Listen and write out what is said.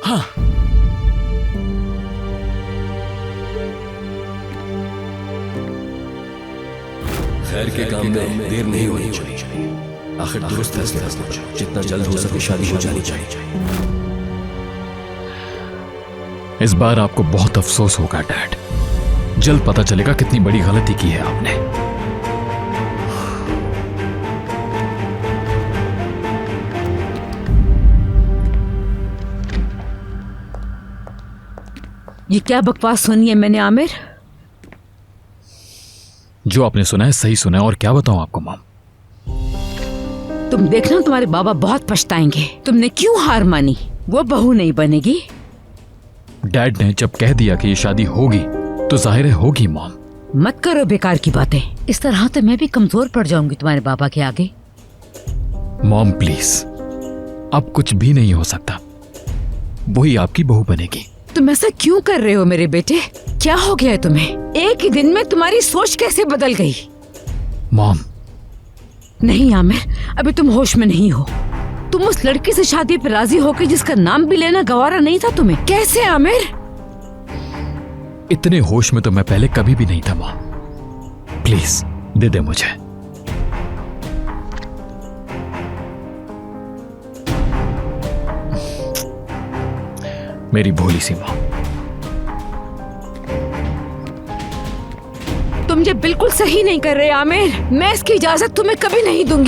हाँ, खैर के काम में देर नहीं होनी चाहिए। आखिर दुरुस्त फैसला करना, जितना जल्द हो सके शादी हो जानी चाहिए। इस बार आपको बहुत अफसोस होगा डैड। जल्द पता चलेगा कितनी बड़ी गलती की है आपने। ये क्या बकवास सुनी है मैंने आमिर? जो आपने सुना है सही सुना है, और क्या बताऊं आपको मॉम। तुम देखना तुम्हारे बाबा बहुत पछताएंगे। तुमने क्यों हार मानी? वो बहू नहीं बनेगी। डैड ने जब कह दिया कि ये शादी होगी तो जाहिर है होगी मॉम। मत करो बेकार की बातें। इस तरह तो मैं भी कमजोर पड़ जाऊंगी तुम्हारे बाबा के आगे। मॉम प्लीज, अब कुछ भी नहीं हो सकता। वही आपकी बहू बनेगी। तुम ऐसा क्यों कर रहे हो मेरे बेटे? क्या हो गया है तुम्हें? एक ही दिन में तुम्हारी सोच कैसे बदल गई? मॉम नहीं आमिर, अभी तुम होश में नहीं हो। तुम उस लड़की से शादी पर राजी होकर जिसका नाम भी लेना गवारा नहीं था तुम्हें। कैसे आमिर? इतने होश में तो मैं पहले कभी भी नहीं था मॉम। प्लीज दे दे मुझे। मेरी भोली सी मां। तुम ये बिल्कुल सही नहीं कर रहे आमिर। मैं इसकी इजाजत तुम्हें कभी नहीं दूंगी।